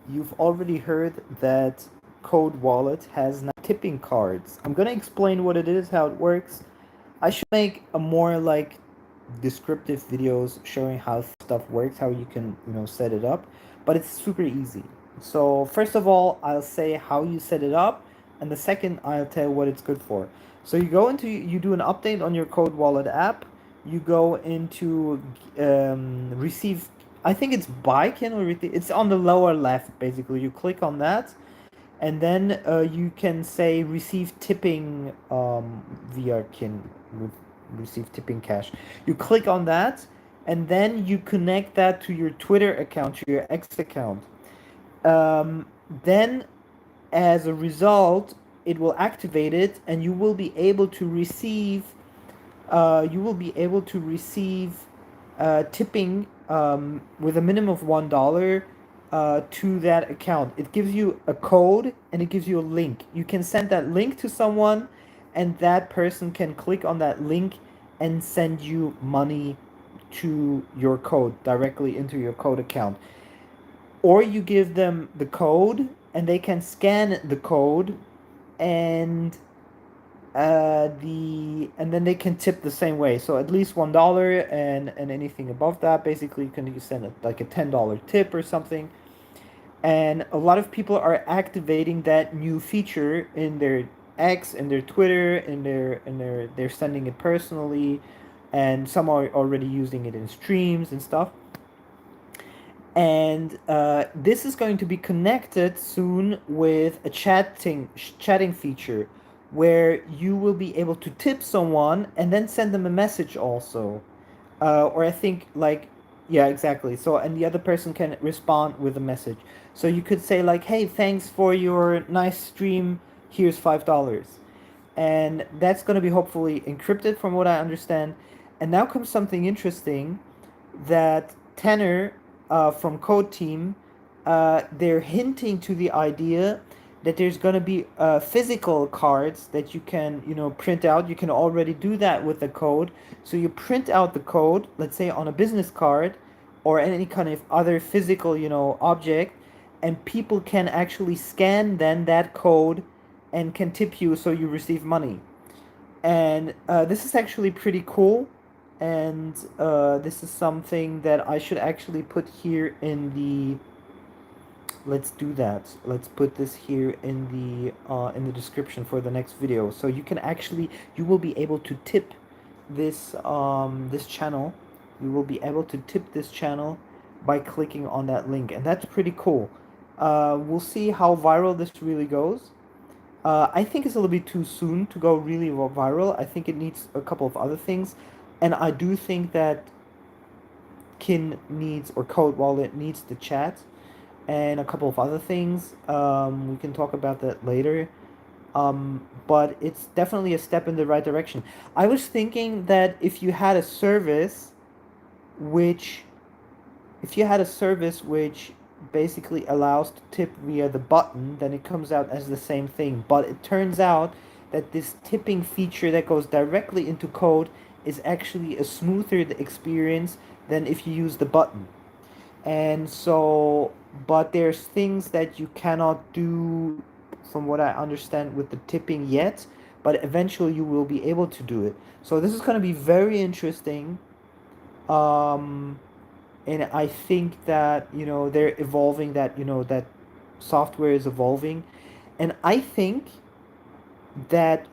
You've already heard that Code Wallet has now tipping cards. I'm gonna explain what it is, how it works. I should make a more like descriptive videos showing how stuff works, how you can, set it up, but it's super easy. So, first of all, I'll say how you set it up, and the second, I'll tell you what it's good for. So, you do an update on your Code Wallet app, you go into receive, I think it's Baiken or it's on the lower left basically. You click on that, and then you can say receive tipping via kin with receive tipping cash. You click on that, and then you connect that to your Twitter account, to your X account. Then as a result, it will activate it, and you will be able to receive tipping with a minimum of $1 to that account. It gives you a code and it gives you a link. You can send that link to someone, and that person can click on that link and send you money to your code directly into your code account. Or you give them the code and they can scan the code, and and then they can tip the same way. So at least $1, and anything above that, basically you can send it like a $10 tip or something. And a lot of people are activating that new feature in their X, in their Twitter, in their they're sending it personally, and some are already using it in streams and stuff. And this is going to be connected soon with a chatting feature, where you will be able to tip someone and then send them a message also, or I think like, yeah, exactly. So, and the other person can respond with a message. So you could say like, hey, thanks for your nice stream, here's $5. And that's going to be hopefully encrypted from what I understand. And now comes something interesting, that Tanner from Code Team, they're hinting to the idea that there's going to be physical cards that you can, print out. You can already do that with the code. So you print out the code, let's say on a business card or any kind of other physical, object, and people can actually scan then that code and can tip you so you receive money. And this is actually pretty cool, and this is something that I should actually put here in the, let's do that, let's put this here in the description for the next video, so you can actually, you will be able to tip this channel. You will be able to tip this channel by clicking on that link, and that's pretty cool. We'll see how viral this really goes. I think it's a little bit too soon to go really viral. I think it needs a couple of other things, and I do think that Kin needs, or Code Wallet needs, the chat and a couple of other things. We can talk about that later. But it's definitely a step in the right direction. I was thinking that which if you had a service which basically allows to tip via the button, then it comes out as the same thing. But it turns out that this tipping feature that goes directly into code is actually a smoother experience than if you use the button. And so, but there's things that you cannot do, from what I understand, with the tipping yet, but eventually you will be able to do it. So this is going to be very interesting. Um, and I think that, they're evolving, that, that software is evolving, and I think that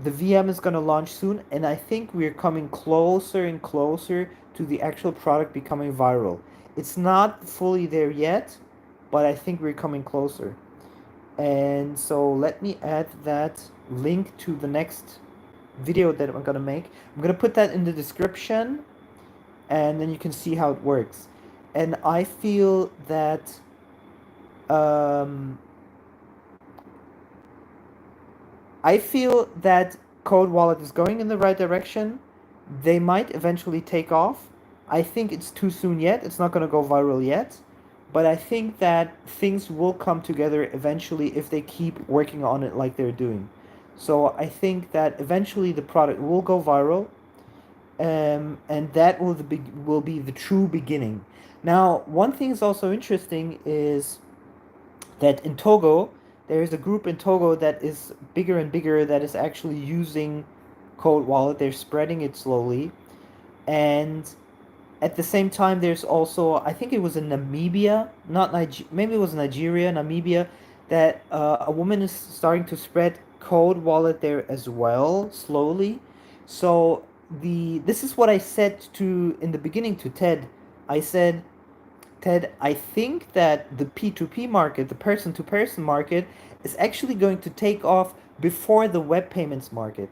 the VM is going to launch soon, and I think we're coming closer and closer to the actual product becoming viral. It's not fully there yet, but I think we're coming closer. And so let me add that link to the next video that I'm going to make. I'm going to put that in the description, and then you can see how it works. And I feel that Code Wallet is going in the right direction. They might eventually take off. I think it's too soon yet. It's not going to go viral yet. But I think that things will come together eventually if they keep working on it like they're doing. So I think that eventually the product will go viral, and that will be the true beginning. Now, one thing is also interesting is that in Togo, there is a group in Togo that is bigger and bigger that is actually using Code Wallet. They're spreading it slowly. And at the same time, there's also, I think it was in Namibia, not maybe it was Nigeria, Namibia, that a woman is starting to spread Code Wallet there as well, slowly. So this is what I said to in the beginning to Ted. I said, Ted, I think that the P2P market, the person to person market, is actually going to take off before the web payments market.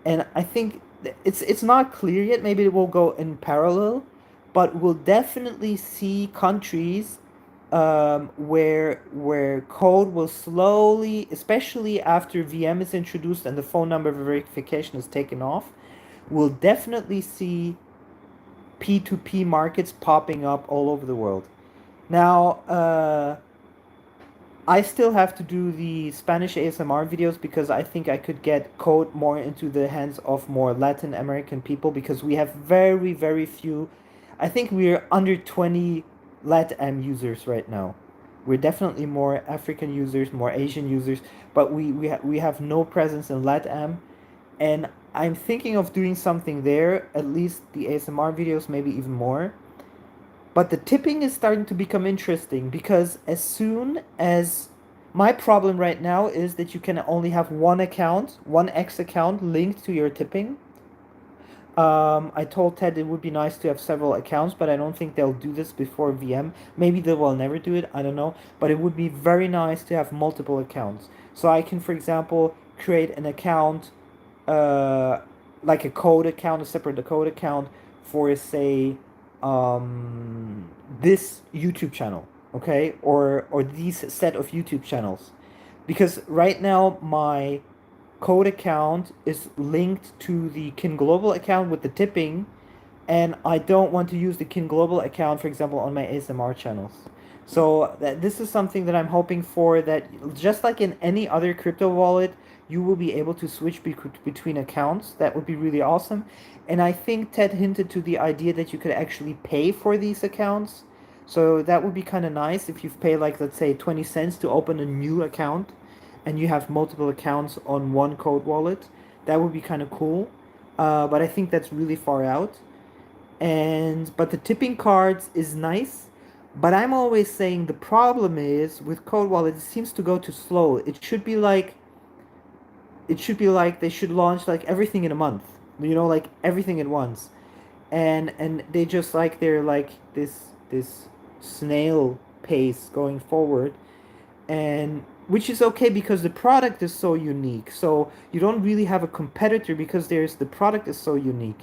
And I think it's not clear yet. Maybe it will go in parallel, but we'll definitely see countries where code will slowly, especially after VM is introduced and the phone number verification is taken off, we'll definitely see P2P markets popping up all over the world. Now, I still have to do the Spanish ASMR videos because I think I could get code more into the hands of more Latin American people because we have very, very few. I think we're under 20 LATAM users right now. We're definitely more African users, more Asian users, but we have no presence in LATAM. And I'm thinking of doing something there, at least the ASMR videos, maybe even more. But the tipping is starting to become interesting because as soon as my problem right now is that you can only have one account, one X account linked to your tipping. I told Ted it would be nice to have several accounts, but I don't think they'll do this before VM. Maybe they will never do it, I don't know. But it would be very nice to have multiple accounts. So I can, for example, create an account, uh, like a code account, a separate code account for, say, this YouTube channel, okay, or these set of YouTube channels, because right now my code account is linked to the Kin Global account with the tipping, and I don't want to use the Kin Global account, for example, on my ASMR channels. So this is something that I'm hoping for, that just like in any other crypto wallet, you will be able to switch between accounts. That would be really awesome. And I think Ted hinted to the idea that you could actually pay for these accounts. So that would be kind of nice if you pay, like, let's say 20 cents to open a new account and you have multiple accounts on one code wallet. That would be kind of cool. But I think that's really far out. But the tipping cards is nice. But I'm always saying the problem is with Code Wallet, it seems to go too slow. It should be like they should launch like everything in a month. You know, like everything at once. And they just like they're like this snail pace going forward, and which is okay because the product is so unique. So you don't really have a competitor because the product is so unique.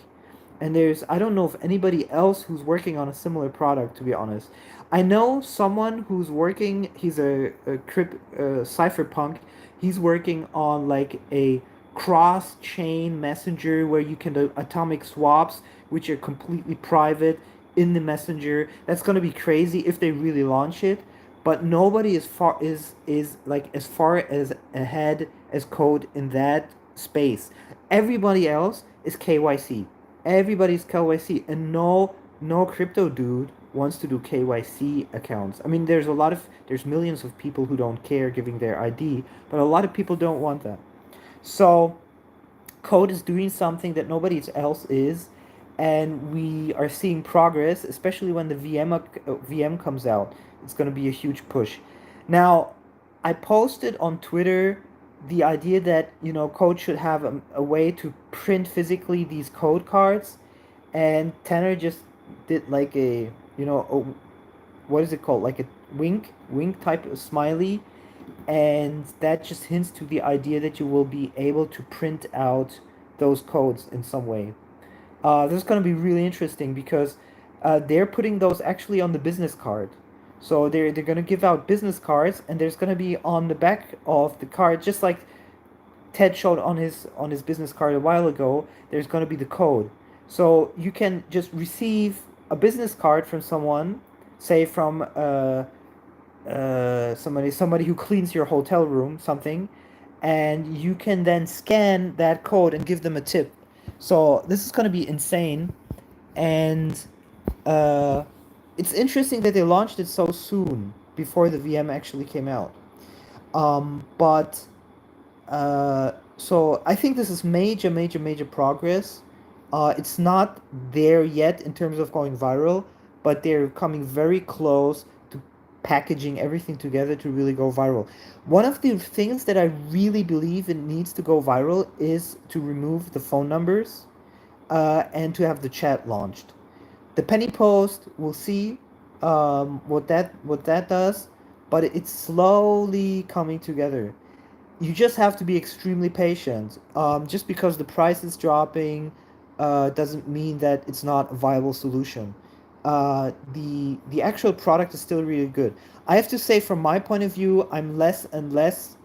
And I don't know if anybody else who's working on a similar product, to be honest. I know someone who's working, he's a cypherpunk. He's working on like a cross chain messenger where you can do atomic swaps, which are completely private in the messenger. That's going to be crazy if they really launch it. But nobody is like as far as ahead as code in that space. Everybody else is KYC. Everybody's KYC, and no crypto dude wants to do KYC accounts. I mean, there's millions of people who don't care giving their ID, but a lot of people don't want that. So code is doing something that nobody else is, and we are seeing progress, especially when the VM comes out. It's going to be a huge push. Now, I posted on Twitter the idea that code should have a way to print physically these code cards, and Tanner just did like what is it called, like a wink type of smiley, and that just hints to the idea that you will be able to print out those codes in some way. This is going to be really interesting because they're putting those actually on the business card. So they're going to give out business cards, and there's going to be on the back of the card, just like Ted showed on his business card a while ago, there's going to be the code. So you can just receive a business card from someone, say from somebody who cleans your hotel room, something, and you can then scan that code and give them a tip. So this is going to be insane, and uh, it's interesting that they launched it so soon before the VM actually came out. But so I think this is major, major, major progress. It's not there yet in terms of going viral, but they're coming very close to packaging everything together to really go viral. One of the things that I really believe it needs to go viral is to remove the phone numbers and to have the chat launched. The penny post, we'll see what that does, but it's slowly coming together. You just have to be extremely patient. Just because the price is dropping doesn't mean that it's not a viable solution. The actual product is still really good. I have to say, from my point of view, I'm less and less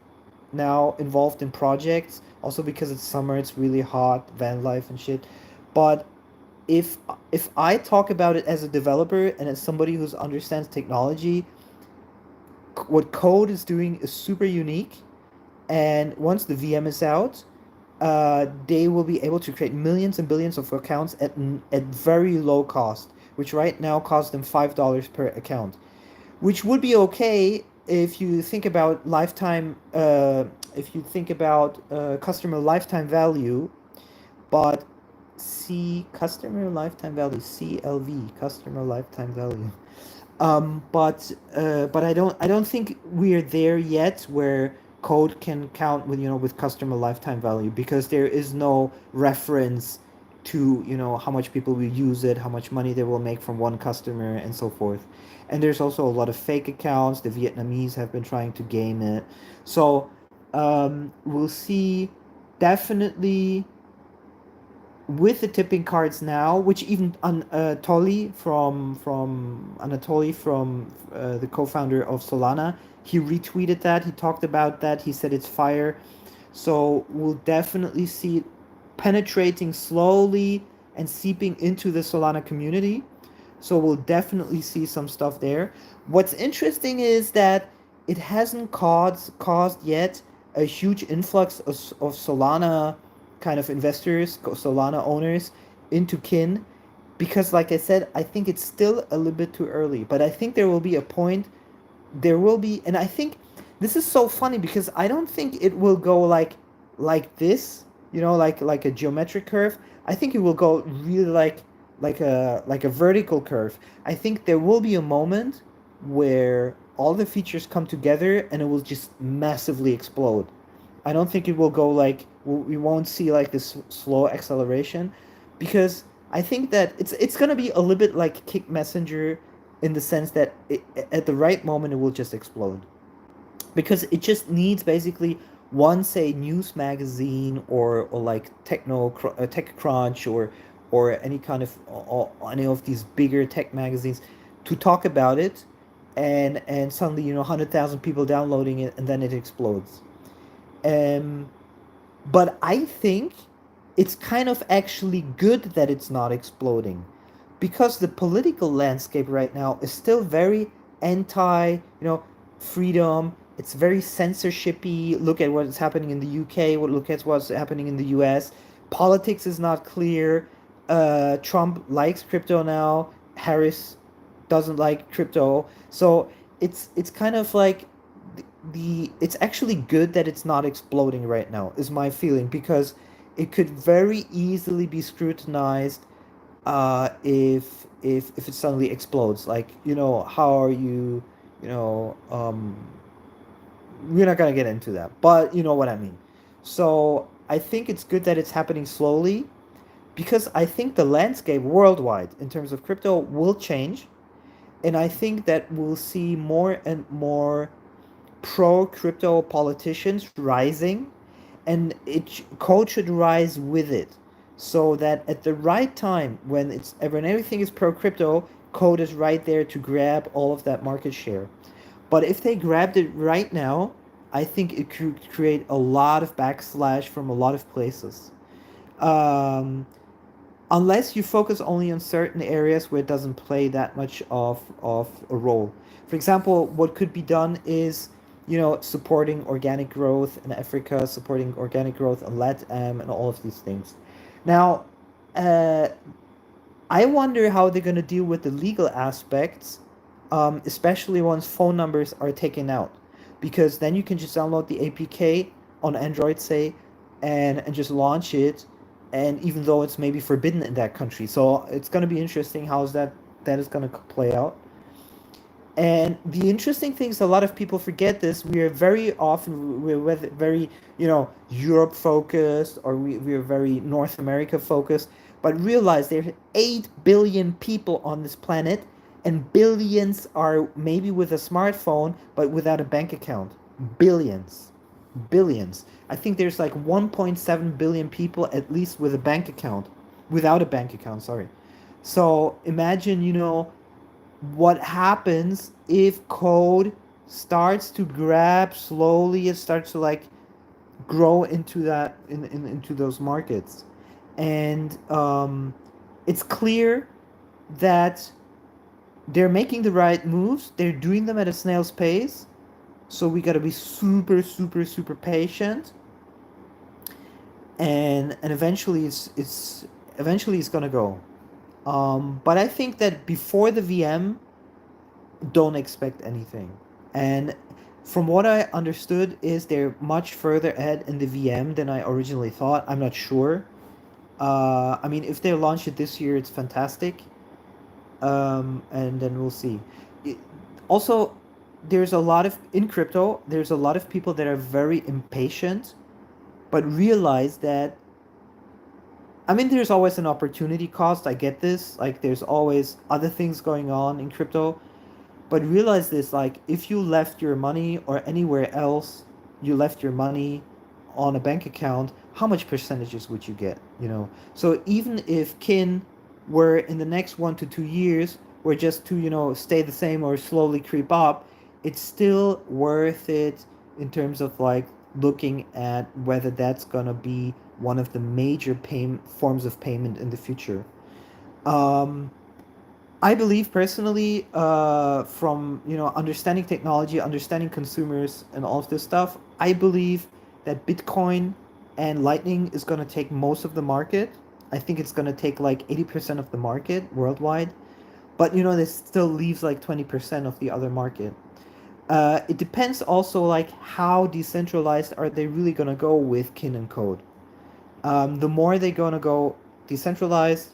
now involved in projects. Also because it's summer, it's really hot, van life and shit. But if if I talk about it as a developer and as somebody who understands technology, what Code is doing is super unique. And once the VM is out, they will be able to create millions and billions of accounts at very low cost, which right now costs them $5 per account, which would be okay if you think about lifetime, if you think about customer lifetime value, but customer lifetime value, CLV, customer lifetime value. But I don't think we're there yet where Code can count with with customer lifetime value, because there is no reference to how much people will use it, how much money they will make from one customer, and so forth. And there's also a lot of fake accounts. The Vietnamese have been trying to game it, so we'll see. Definitely with the tipping cards now, which even Anatoly from the co-founder of Solana, he retweeted that. He talked about that. He said it's fire. So we'll definitely see it penetrating slowly and seeping into the Solana community. So we'll definitely see some stuff there. What's interesting is that it hasn't caused yet a huge influx of Solana kind of investors, Solana owners into Kin, because like I said, I think it's still a little bit too early. But I think there will be a point, there will be, and I think this is so funny because I don't think it will go like this, like a geometric curve. I think it will go really like a vertical curve. I think there will be a moment where all the features come together and it will just massively explode. I don't think it will go like we won't see like this slow acceleration, because I think that it's gonna be a little bit like Kick Messenger, in the sense that at the right moment it will just explode, because it just needs basically one, say, news magazine, or like TechCrunch, or any kind of, or any of these bigger tech magazines to talk about it, and suddenly 100,000 people downloading it, and then it explodes. Um, but I think it's kind of actually good that it's not exploding, because the political landscape right now is still very anti freedom. It's very censorshipy. Look at what is happening in the UK. Look at what's happening in the US. Politics is not clear. Trump likes crypto now. Harris doesn't like crypto. So it's kind of like it's actually good that it's not exploding right now, is my feeling, because it could very easily be scrutinized if it suddenly explodes. Like, how are you, you know we're not gonna get into that, but you know what I mean. So I think it's good that it's happening slowly, because I think the landscape worldwide in terms of crypto will change, and I think that we'll see more and more pro crypto politicians rising, and Code should rise with it, so that at the right time, when everything is pro crypto, Code is right there to grab all of that market share. But if they grabbed it right now, I think it could create a lot of backslash from a lot of places. Um, Unless you focus only on certain areas where it doesn't play that much of a role. For example, what could be done is, supporting organic growth in Africa, supporting organic growth in LATAM, and all of these things. Now, uh, I wonder how they're going to deal with the legal aspects, especially once phone numbers are taken out. because then you can just download the APK on Android, say, and just launch it, and even though it's maybe forbidden in that country. So it's going to be interesting how is that is going to play out. And the interesting thing is, a lot of people forget this. We are very often we're very, Europe focused, or we are very North America focused. But realize there are 8 billion people on this planet, and billions are maybe with a smartphone but without a bank account. Billions, billions. I think there's like 1.7 billion people at least with a bank account, without a bank account. Sorry. So imagine, what happens if code starts to grab slowly, it starts to like grow into that into those markets. And it's clear that they're making the right moves, they're doing them at a snail's pace, so we got to be super super super patient. And eventually it's eventually it's gonna go. But I think that before the VM, don't expect anything. And from what I understood, is they're much further ahead in the VM than I originally thought. I'm not sure. I mean, if they launch it this year, it's fantastic. And then we'll see. It, also, there's a lot of in crypto. There's a lot of people that are very impatient, but realize that, I mean, there's always an opportunity cost. I get this. Like, there's always other things going on in crypto. But realize this, like, if you left your money or anywhere else, you left your money on a bank account, how much percentages would you get? So even if Kin were in the next 1 to 2 years, were just to, stay the same or slowly creep up, it's still worth it in terms of like looking at whether that's gonna be one of the major forms of payment in the future. Um, I believe personally, from understanding technology, understanding consumers, and all of this stuff, I believe that Bitcoin and Lightning is going to take most of the market. I think it's going to take like 80% of the market worldwide, but this still leaves like 20% of the other market. It depends also like how decentralized are they really going to go with Kin and Code. The more they're going to go decentralized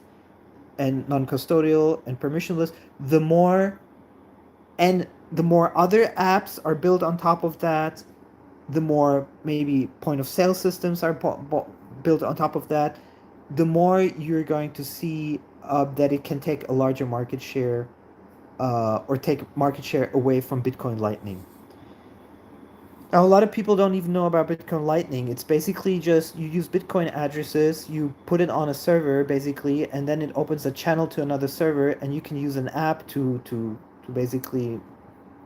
and non-custodial and permissionless, the more other apps are built on top of that, the more maybe point of sale systems are built on top of that, the more you're going to see that it can take a larger market share, or take market share away from Bitcoin Lightning. Now, a lot of people don't even know about Bitcoin Lightning. It's basically just you use Bitcoin addresses, you put it on a server basically, and then it opens a channel to another server, and you can use an app to basically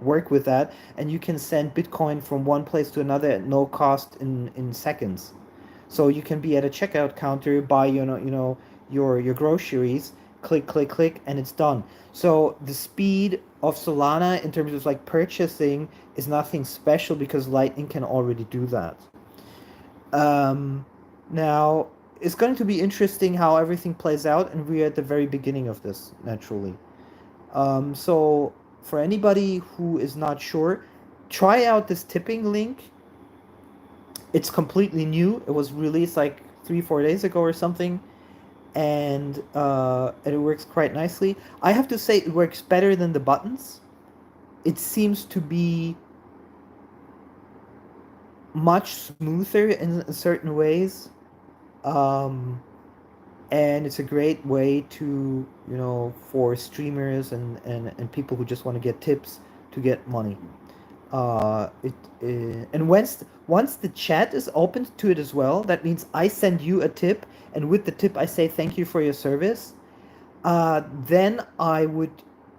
work with that, and you can send Bitcoin from one place to another at no cost in seconds. So you can be at a checkout counter, buy your groceries, click click click, and it's done. So the speed of Solana in terms of like purchasing is nothing special because Lightning can already do that. Um, Now it's going to be interesting how everything plays out, and we're at the very beginning of this naturally. So for anybody who is not sure, try out this tipping link. It's completely new. It was released like 3-4 days ago or something, and it works quite nicely. I have to say it works better than the buttons. It seems to be much smoother in certain ways, um, and it's a great way to for streamers and people who just want to get tips to get money. And once the chat is opened to it as well, that means I send you a tip, and with the tip I say thank you for your service. Then I would,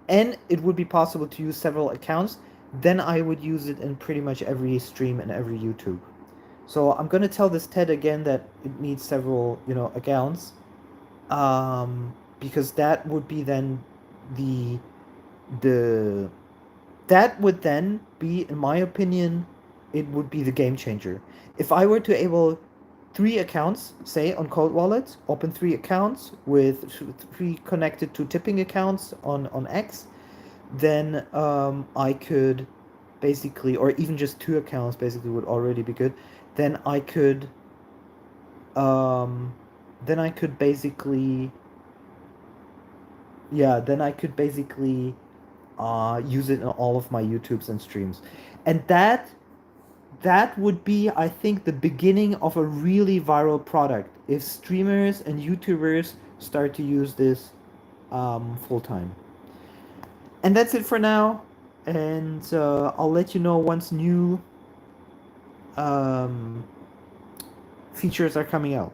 and it would be possible to use several accounts. Then I would use it in pretty much every stream and every YouTube. So I'm gonna tell this TED again that it needs several accounts, because that would be then the the that would then be, in my opinion, it would be the game changer. If I were to able 3 accounts, say on Cold Wallet, open 3 accounts with 3 connected to tipping accounts on X, then I could basically, or even just 2 accounts basically would already be good. Then I could, um, then I could basically, yeah, then I could basically use it in all of my YouTubes and streams. And that would be, I think, the beginning of a really viral product if streamers and YouTubers start to use this full time. And that's it for now. And I'll let you know once new um, features are coming out.